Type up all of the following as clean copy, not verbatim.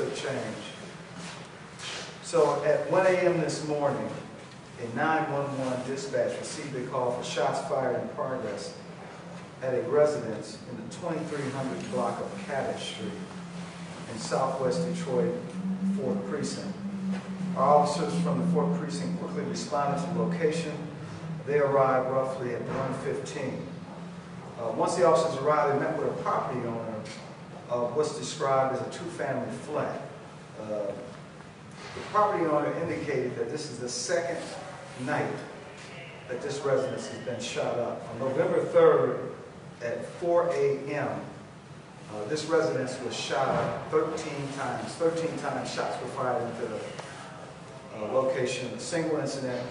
took change. So at 1 a.m. this morning, a 911 dispatch received a call for shots fired in progress at a residence in the 2300 block of Cabot Street in southwest Detroit, 4th Precinct. Our officers from the 4th Precinct quickly responded to the location. They arrived roughly at 1:15. Once the officers arrived, they met with a property owner of what's described as a two-family flat. The property owner indicated that this is the second night that this residence has been shot up. On November 3rd at 4 a.m., this residence was shot up 13 times. 13 times shots were fired into the location, a single incident.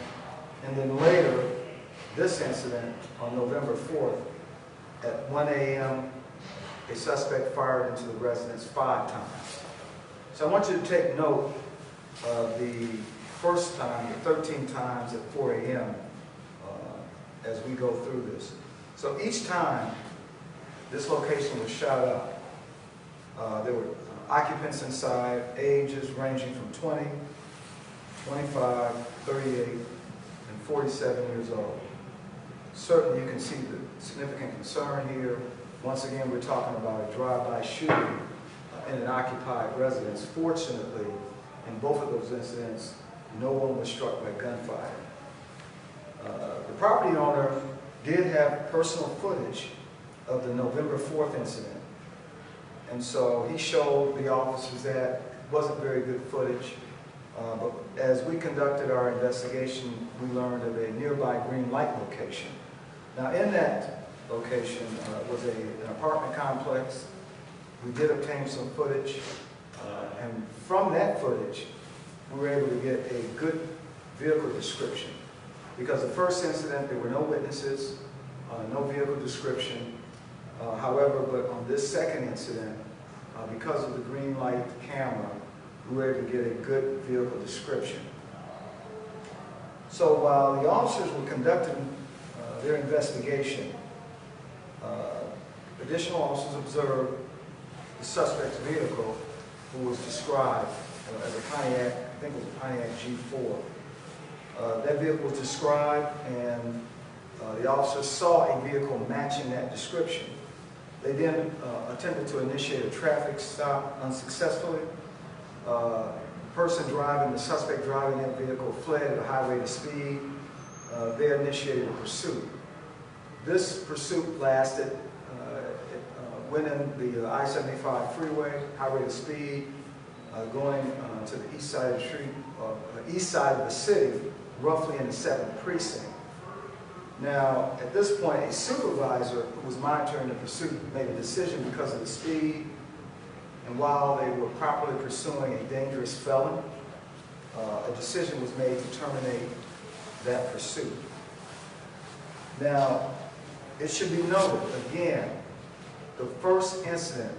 And then later, this incident on November 4th at 1 a.m., a suspect fired into the residence 5 times. So I want you to take note of the first time, the 13 times at 4 a.m. As we go through this. So each time this location was shot up, there were occupants inside, ages ranging from 20, 25, 38, and 47 years old. Certainly you can see the significant concern here. Once again, we're talking about a drive-by shooting in an occupied residence. Fortunately, in both of those incidents, no one was struck by gunfire. The property owner did have personal footage of the November 4th incident. And so he showed the officers that. It wasn't very good footage. But as we conducted our investigation, we learned of a nearby green light location. Now in that location was an apartment complex. We did obtain some footage. And from that footage, we were able to get a good vehicle description. Because the first incident, there were no witnesses, no vehicle description. However, but on this second incident, because of the green light camera, we were able to get a good vehicle description. So while the officers were conducting their investigation, additional officers observed the suspect's vehicle, who was described as a Pontiac, I think it was a Pontiac G4. That vehicle was described, and the officers saw a vehicle matching that description. They then attempted to initiate a traffic stop unsuccessfully. The suspect driving that vehicle fled at a high rate of speed. They initiated a pursuit. This pursuit lasted, went in the I-75 freeway, high rate of speed, going to the east side of the street, east side of the city, roughly in the 7th Precinct. Now, at this point, a supervisor who was monitoring the pursuit made a decision because of the speed, and while they were properly pursuing a dangerous felon, a decision was made to terminate that pursuit. Now, it should be noted, again, the first incident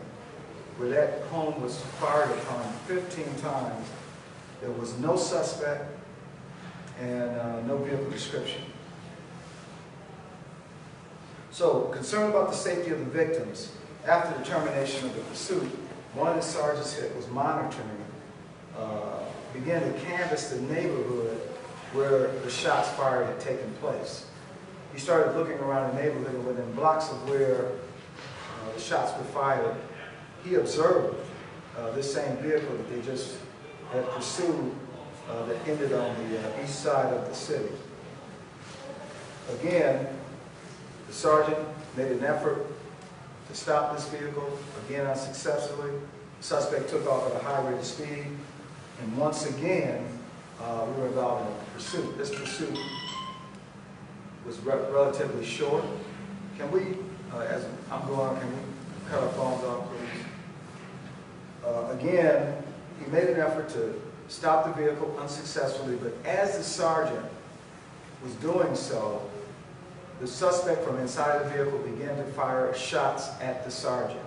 where that home was fired upon 15 times, there was no suspect and no vehicle description. So, concerned about the safety of the victims, after the termination of the pursuit, one of the sergeants that was monitoring began to canvass the neighborhood where the shots fired had taken place. He started looking around the neighborhood within blocks of where the shots were fired. He observed this same vehicle that they just had pursued that ended on the east side of the city. Again, the sergeant made an effort to stop this vehicle, again unsuccessfully. The suspect took off at a high rate of speed, and once again, we were involved in a pursuit. This pursuit was relatively short. Can we, as I'm going, can we cut our phones off, please? Again, he made an effort to stop the vehicle unsuccessfully, but as the sergeant was doing so, the suspect from inside the vehicle began to fire shots at the sergeant.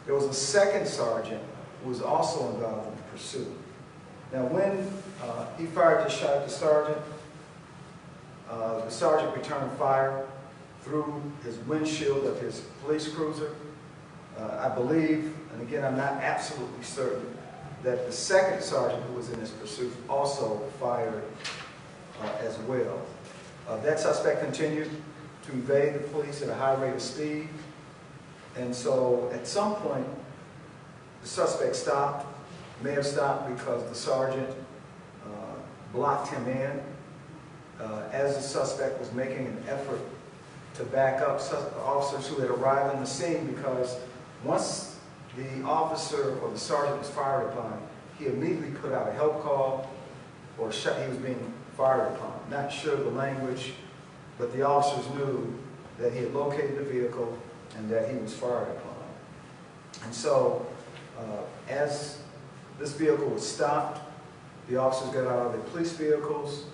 There was a second sergeant who was also involved in the pursuit. Now, when he fired the shot at the sergeant returned fire through his windshield of his police cruiser. I believe, and again, I'm not absolutely certain, that the second sergeant who was in this pursuit also fired as well. That suspect continued to evade the police at a high rate of speed. And so at some point, the suspect stopped, may have stopped because the sergeant blocked him in as the suspect was making an effort to back up officers who had arrived on the scene, because once the officer or the sergeant was fired upon, he immediately put out a help call or he was being fired upon. Not sure of the language, but the officers knew that he had located the vehicle and that he was fired upon. And so as this vehicle was stopped, the officers got out of their police vehicles.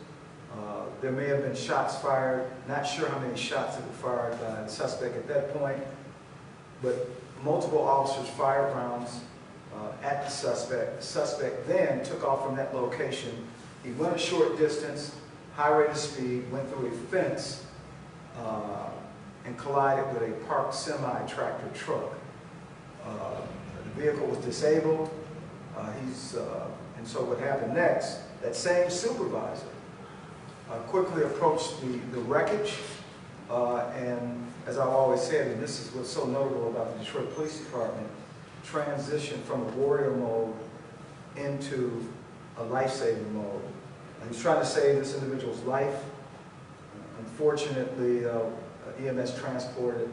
There may have been shots fired. Not sure how many shots had been fired by the suspect at that point, but multiple officers fired rounds at the suspect. The suspect then took off from that location. He went a short distance, high rate of speed, went through a fence, and collided with a parked semi-tractor truck. The vehicle was disabled. And so what happened next, that same supervisor quickly approached the wreckage, and as I've always said, and this is what's so notable about the Detroit Police Department, transitioned from a warrior mode into a life-saving mode. And he's trying to save this individual's life. Unfortunately, EMS transported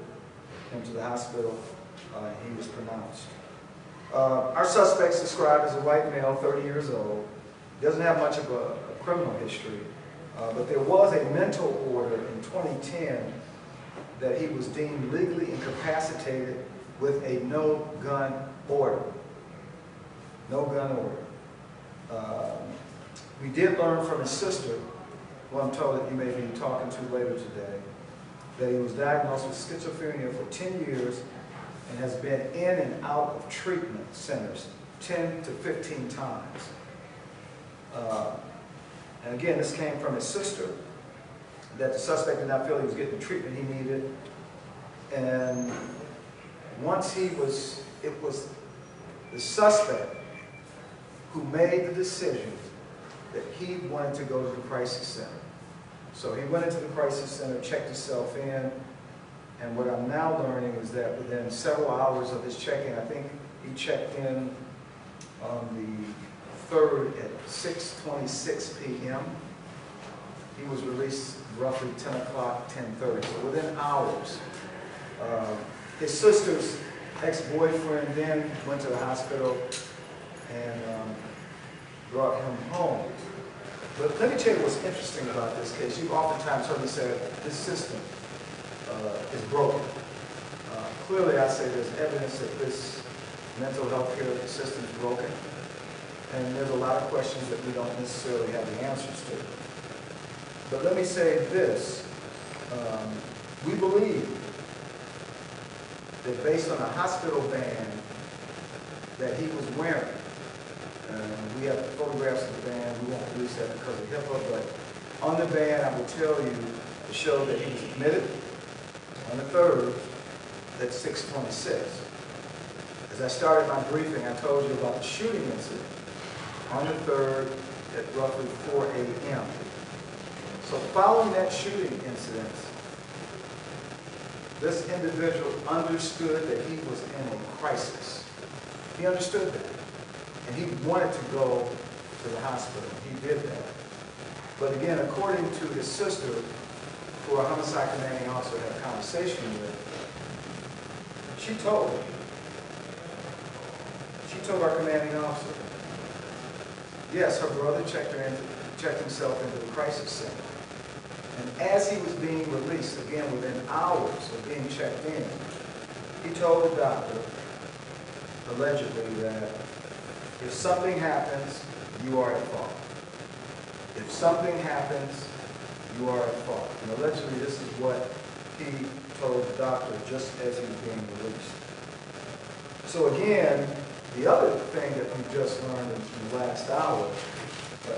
him to the hospital. He was pronounced. Our suspect's described as a white male, 30 years old. Doesn't have much of a criminal history, but there was a mental order in 2010 that he was deemed legally incapacitated with a no-gun order. No-gun order. We did learn from his sister, who I'm told that you may be talking to later today, that he was diagnosed with schizophrenia for 10 years and has been in and out of treatment centers 10 to 15 times. And again, this came from his sister, that the suspect did not feel he was getting the treatment he needed. And once it was the suspect who made the decision that he wanted to go to the crisis center. So he went into the crisis center, checked himself in, and what I'm now learning is that within several hours of his check-in, I think he checked in on the 3rd at 6:26 p.m. He was released roughly 10 o'clock, 10:30, so within hours. His sister's ex-boyfriend then went to the hospital and brought him home. But let me tell you what's interesting about this case. You've oftentimes heard me say this system is broken. Clearly, I say there's evidence that this mental health care system is broken, and there's a lot of questions that we don't necessarily have the answers to. But let me say this. We believe that based on a hospital band that he was wearing, we have photographs of the band. We won't release that because of HIPAA, but on the band, I will tell you to show that he was admitted on the 3rd at 6:26. As I started my briefing, I told you about the shooting incident on the 3rd at roughly 4 a.m. So following that shooting incident, this individual understood that he was in a crisis. He understood that. And he wanted to go to the hospital. He did that. But again, according to his sister, who our homicide commanding officer had a conversation with, she told our commanding officer, yes, her brother checked himself into the crisis center. And as he was being released, again within hours of being checked in, he told the doctor, allegedly, that if something happens, you are at fault. If something happens, you are at fault. And allegedly, this is what he told the doctor just as he was being released. So again, the other thing that we just learned in the last hour,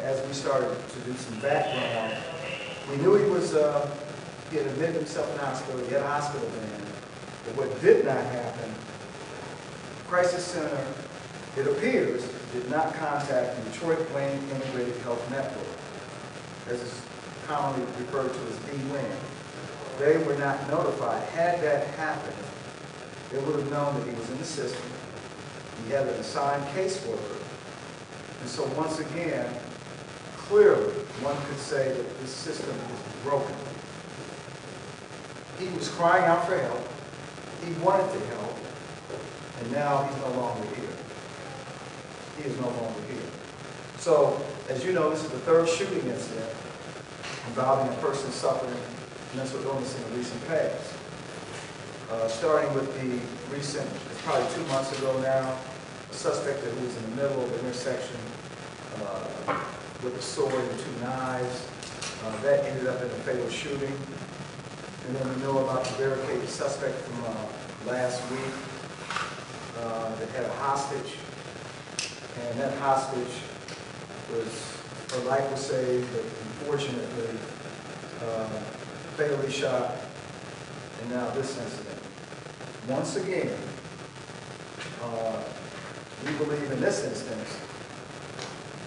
as we started to do some background, we knew he had admitted himself in the hospital, he had a hospital band. But what did not happen, crisis center, it appears, did not contact the Detroit Wayne Integrated Health Network, as is commonly referred to as DWIN. They were not notified. Had that happened, they would have known that he was in the system. He had an assigned caseworker. And so once again, clearly, one could say that this system is broken. He was crying out for help. He wanted to help. And now he's no longer here. He is no longer here. So, as you know, this is the third shooting incident involving a person suffering mental illness in the recent past. Starting with the recent, it's probably 2 months ago now, a suspect who was in the middle of the intersection with a sword and 2 knives. That ended up in a fatal shooting. And then we know about the barricaded suspect from last week that had a hostage. And that hostage was, her life was saved, but unfortunately fatally shot. And now this incident. Once again, we believe in this instance,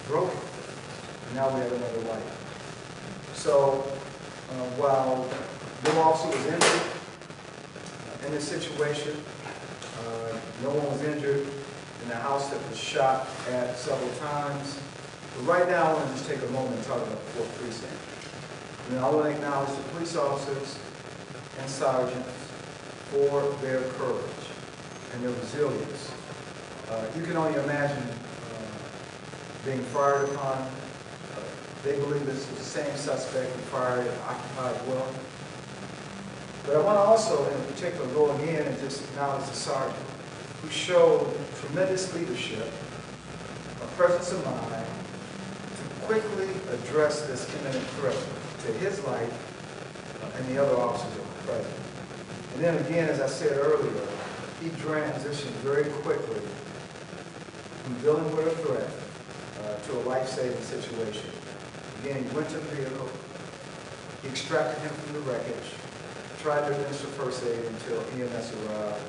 broken. And now we have another life. So while no officer was injured in this situation, no one was injured in the house that was shot at several times. But right now, I want to just take a moment and talk about the 4th precinct. I want to acknowledge the police officers and sergeants for their courage and their resilience. You can only imagine being fired upon. They believe this was the same suspect who fired at Occupy Dwelling. But I want to also, in particular, go again and just acknowledge the sergeant who showed tremendous leadership, a presence of mind to quickly address this imminent threat to his life and the other officers that were present. And then again, as I said earlier, he transitioned very quickly from dealing with a threat to a life-saving situation. Again, he went to the vehicle, he extracted him from the wreckage, tried to administer first aid until EMS arrived,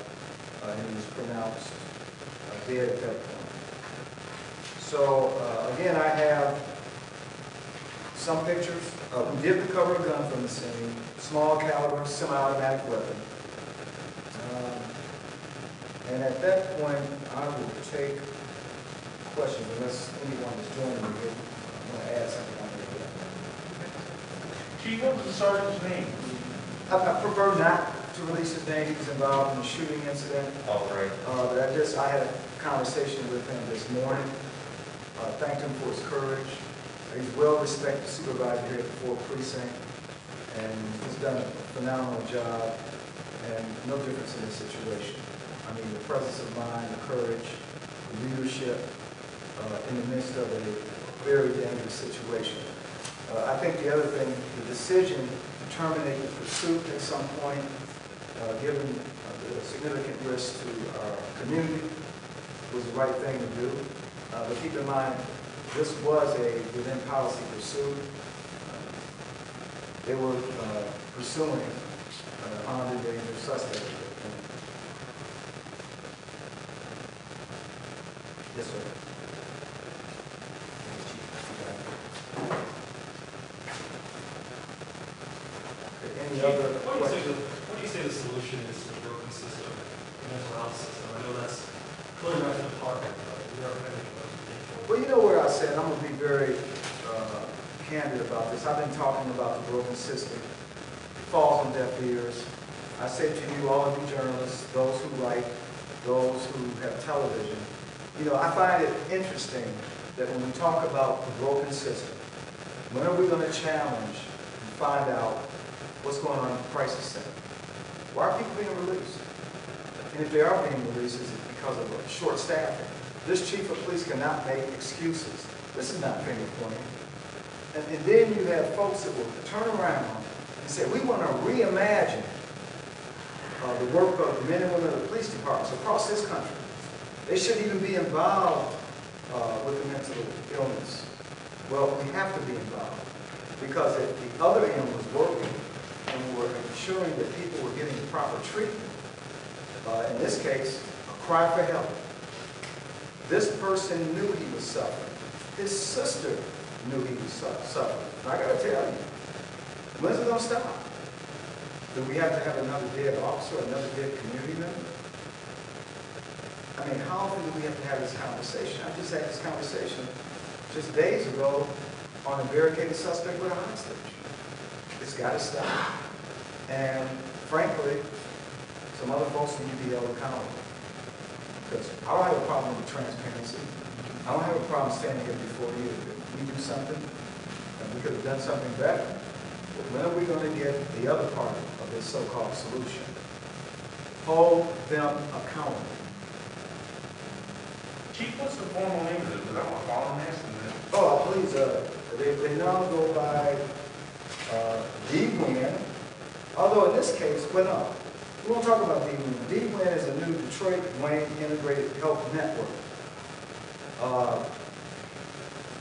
and he was pronounced dead at that point. So again, I have some pictures. We did recover a gun from the scene, small caliber, semi-automatic weapon. And at that point, I will take questions unless anyone is joining me here. I'm going to add something on here. Chief, what was the sergeant's name? I prefer not to release his name. He was involved in the shooting incident. Oh, right. But I had a conversation with him this morning. Thanked him for his courage. He's a well-respected supervisor here at the 4th Precinct, and he's done a phenomenal job, and no difference in this situation. I mean, the presence of mind, the courage, the leadership in the midst of a very dangerous situation. I think the other thing, the decision to terminate the pursuit at some point, given the significant risk to our community, was the right thing to do. But keep in mind, this was a within policy pursuit. They were pursuing an armed and dangerous suspect. Yes, sir. Okay, any other questions? What do you say the solution is to the broken system, the mental health system? I know that's clearly not the department, but we are many of us. Well, you know where I said, I'm going to be very candid about this. I've been talking about the broken system. It falls on deaf ears. I say to you, all of you journalists, those who write, those who have television, you know, I find it interesting that when we talk about the broken system, when are we going to challenge and find out what's going on in the crisis center? Why are people being released? And if they are being released, is it because of short staffing? This chief of police cannot make excuses. This is not finger pointing. And then you have folks that will turn around and say, we want to reimagine the work of the men and women of the police departments across this country. They shouldn't even be involved with the mental illness. Well, we have to be involved because if the other end was working and we were ensuring that people were getting the proper treatment, in this case, a cry for help, This person knew he was suffering. His sister knew he was suffering. And I got to tell you, when's it going to stop? Do we have to have another dead officer, another dead community member? I mean, how often do we have to have this conversation? I just had this conversation just days ago on a barricaded suspect with a hostage. It's got to stop. And frankly, some other folks need to be held accountable. Because I don't have a problem with transparency. I don't have a problem standing here before you. If we do something, and we could have done something better. But when are we going to get the other part of this so-called solution? Hold them accountable. Chief, what's the formal name of it? Because I want to follow him asking that. Oh, please, they now go by D-Win, although in this case, well, no, we won't talk about D-Win. D-Win is a new Detroit Wayne Integrated Health Network.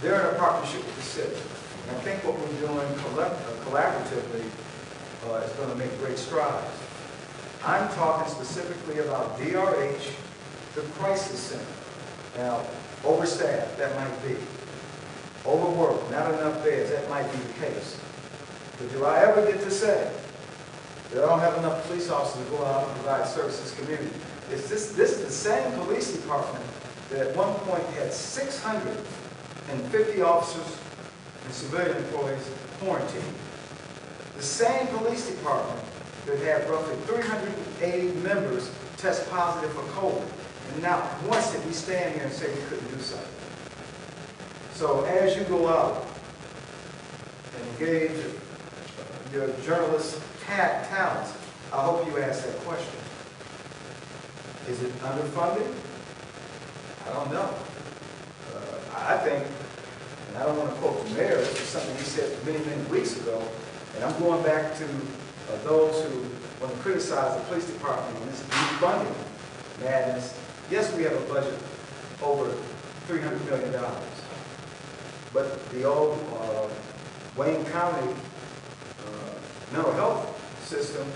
They're in a partnership with the city. And I think what we're doing collaboratively is going to make great strides. I'm talking specifically about DRH, the crisis center. Now, overstaffed, that might be. Overworked, not enough beds, that might be the case. But do I ever get to say that I don't have enough police officers to go out and provide services to the community? This is the same police department that at one point had 650 officers and civilian employees quarantined. The same police department that had roughly 380 members test positive for COVID. And not once did we stand here and say we couldn't do something. So as you go out and engage your journalist talents, I hope you ask that question. Is it underfunded? I don't know. I think, and I don't want to quote the mayor, this is something he said many, many weeks ago, and I'm going back to those who want to criticize the police department on this defunding madness. Yes, we have a budget over $300 million. But the old Wayne County mental health system,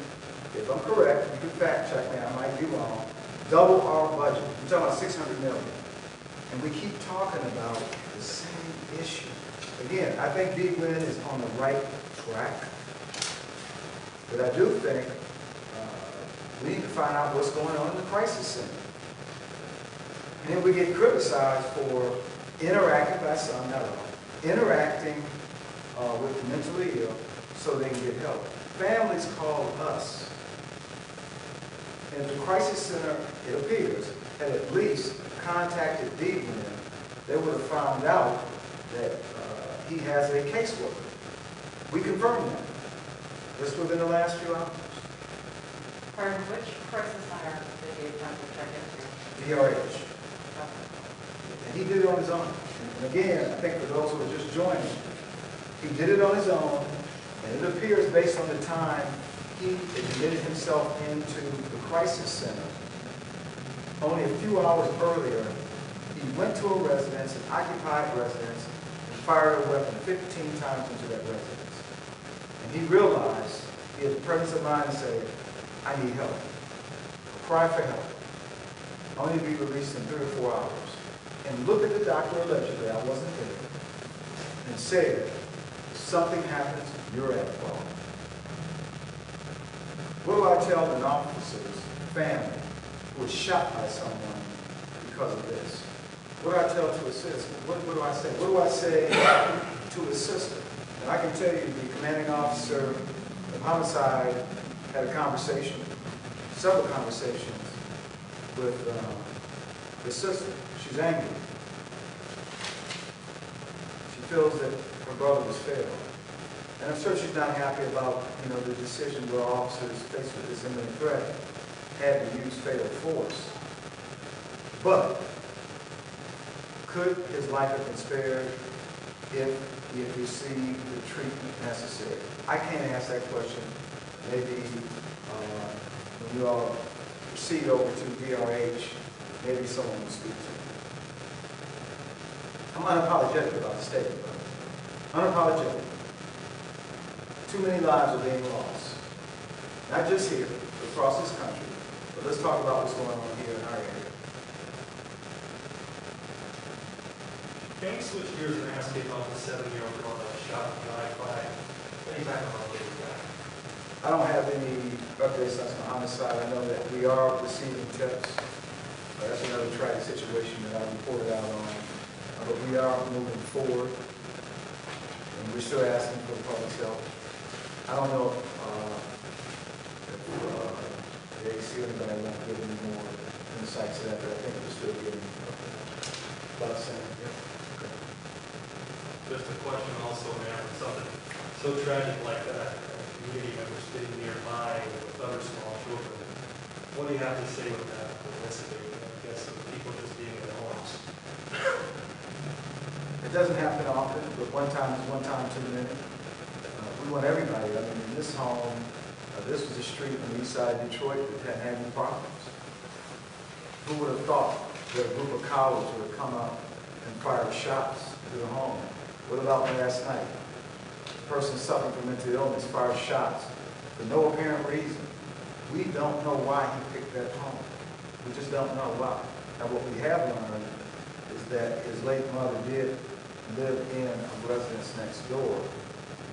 if I'm correct, you can fact check me, I might be wrong, double our budget. We're talking about $600 million. And we keep talking about the same issue. Again, I think D-Win is on the right track. But I do think we need to find out what's going on in the crisis center. And then we get criticized for interacting, by some, not all, interacting with the mentally ill so they can get help. Families call us. And if the crisis center, it appears, had at least contacted D-Win, they would have found out that he has a caseworker. We confirmed that just within the last few hours. Pardon, which crisis center did you attempt to check into? DRH. And he did it on his own. And again, I think for those who are just joining, he did it on his own, and it appears based on the time he admitted himself into the crisis center. Only a few hours earlier, he went to a residence, an occupied residence, and fired a weapon 15 times into that residence. And he realized he had the presence of mind to say, I need help. Cry for help. Only to be released in 3 or 4 hours. And look at the doctor allegedly, I wasn't there, and said, if something happens, you're at fault. What do I tell an officer's family who was shot by someone because of this? What do I tell to a citizen? What do I say? What do I say to his sister? And I can tell you the commanding officer of homicide had a conversation, several conversations with his sister. She's angry. She feels that her brother was failed. And I'm sure she's not happy about, the decision where officers faced with this imminent threat had to use fatal force. But could his life have been spared if he had received the treatment necessary? I can't ask that question. Maybe when you all proceed over to DRH, maybe someone will speak to me. I'm unapologetic about the statement, brother. Unapologetic. Too many lives are being lost. Not just here, but across this country. But let's talk about what's going on here in our area. Can we switch gears and ask you about the 7-year-old girl that was shot in the eye by any type of update guy? I don't have any updates on the homicide. I know that we are receiving tips. That's another tragic situation that I reported out on. But we are moving forward, and we're still asking for the public's help. I don't know if the AC or anybody won't give any more insights to that, but I think we're still getting about the same. Just a question also, man, for something so tragic like that, community members sitting nearby with other small children. What do you have to say with that, with incident, I guess, of people just being in their homes? It doesn't happen often, but one time is one time too many. We want everybody. I mean, in this home, this was a street on the east side of Detroit that hadn't had any problems. Who would have thought that a group of cowards would have come up and fired shots to the home? What about last night? A person suffering from mental illness fired shots for no apparent reason. We don't know why he picked that home. We just don't know why. Now, what we have learned is that his late mother did live in a residence next door.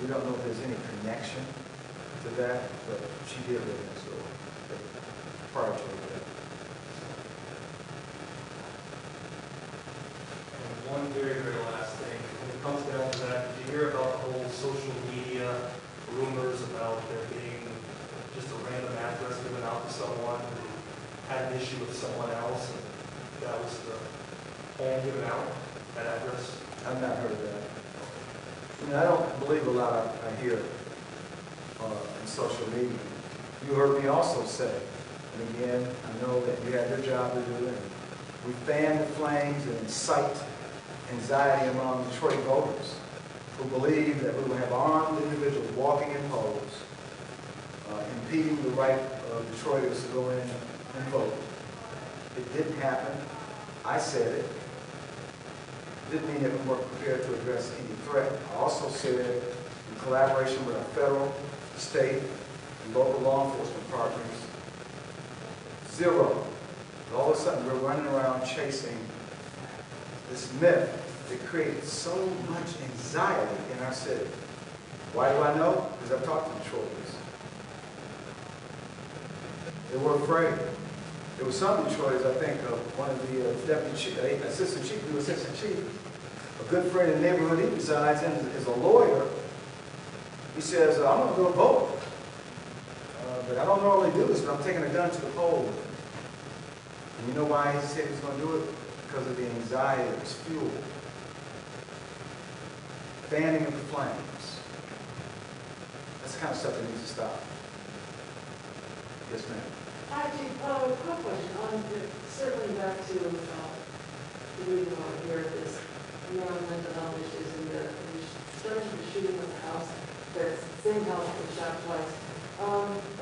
We don't know if there's any connection to that, but she did live next door prior to that. And one very, very last thing, when it comes down to that, did you hear about the whole social media rumors about there being just a random address given out to someone who had an issue with someone else, and that was the home given out, that address? I've not heard of that. I mean, I don't believe a lot I hear in social media. You heard me also say, and again, I know that you have your job to do, and we fan the flames and incite anxiety among Detroit voters who believe that we will have armed individuals walking in polls, impeding the right of Detroiters to go in and vote. It didn't happen. I said it. Didn't mean that we weren't prepared to address any threat. I also said, in collaboration with our federal, state, and local law enforcement partners, zero. All of a sudden, we're running around chasing this myth that created so much anxiety in our city. Why do I know? Because I've talked to Detroiters. They were afraid. There were some Detroiters, I think, one of the deputy chief, assistant chief, new assistant chief, a good friend in the neighborhood he resides in is a lawyer. He says, I'm going to go vote. But I don't normally do this, but I'm taking a gun to the poll. And you know why he said he was going to do it? Because of the anxiety that was fueled. Fanning of the flames. That's the kind of stuff that needs to stop. Yes, ma'am. Hi, Chief. Quick question. Circling back to the reason why we're here is young mental health issues and the starting the shooting of the house, that same house that was shot twice.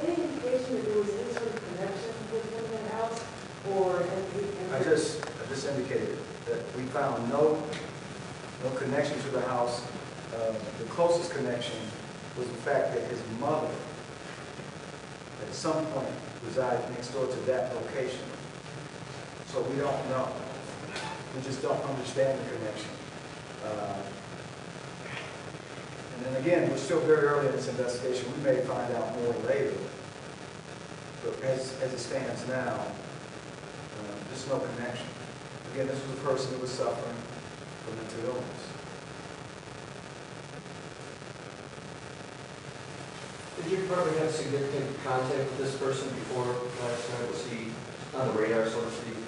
Any indication that there was any sort of connection within that house, or I just indicated that we found no connection to the house. The closest connection was the fact that his mother, at some point, resided next door to that location. So we don't know. We just don't understand the connection. And then again, we're still very early in this investigation. We may find out more later. But as it stands now, there's no connection. Again, this was a person who was suffering from mental illness. Did your department have significant contact with this person before last night? Was he on the radar, so to speak?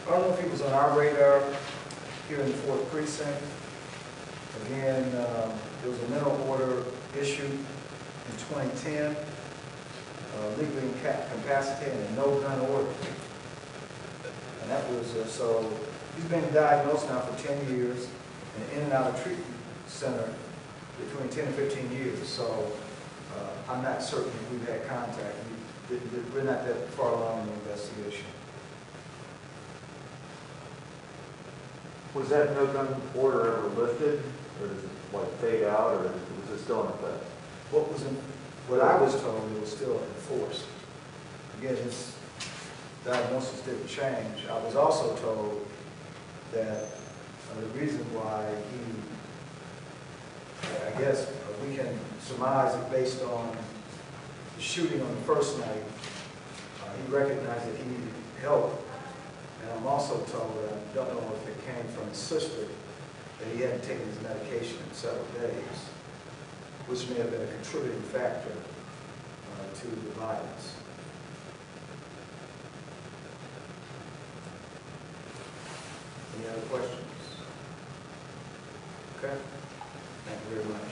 I don't know if he was on our radar here in the 4th Precinct. Again, there was a mental order issued in 2010, legally incapacitated and no gun order. And that was, so he's been diagnosed now for 10 years and in and out of treatment center between 10 and 15 years. So I'm not certain if we've had contact. We're not that far along in the investigation. Was that no gun order ever lifted, or does it like fade out, or was it still in effect? What I was told, it was still enforced. Again, his diagnosis didn't change. I was also told that the reason why guess we can surmise it based on the shooting on the first night. He recognized that he needed help. And I'm also told, I don't know if it came from his sister, that he hadn't taken his medication in several days, which may have been a contributing factor to the violence. Any other questions? Okay, thank you very much.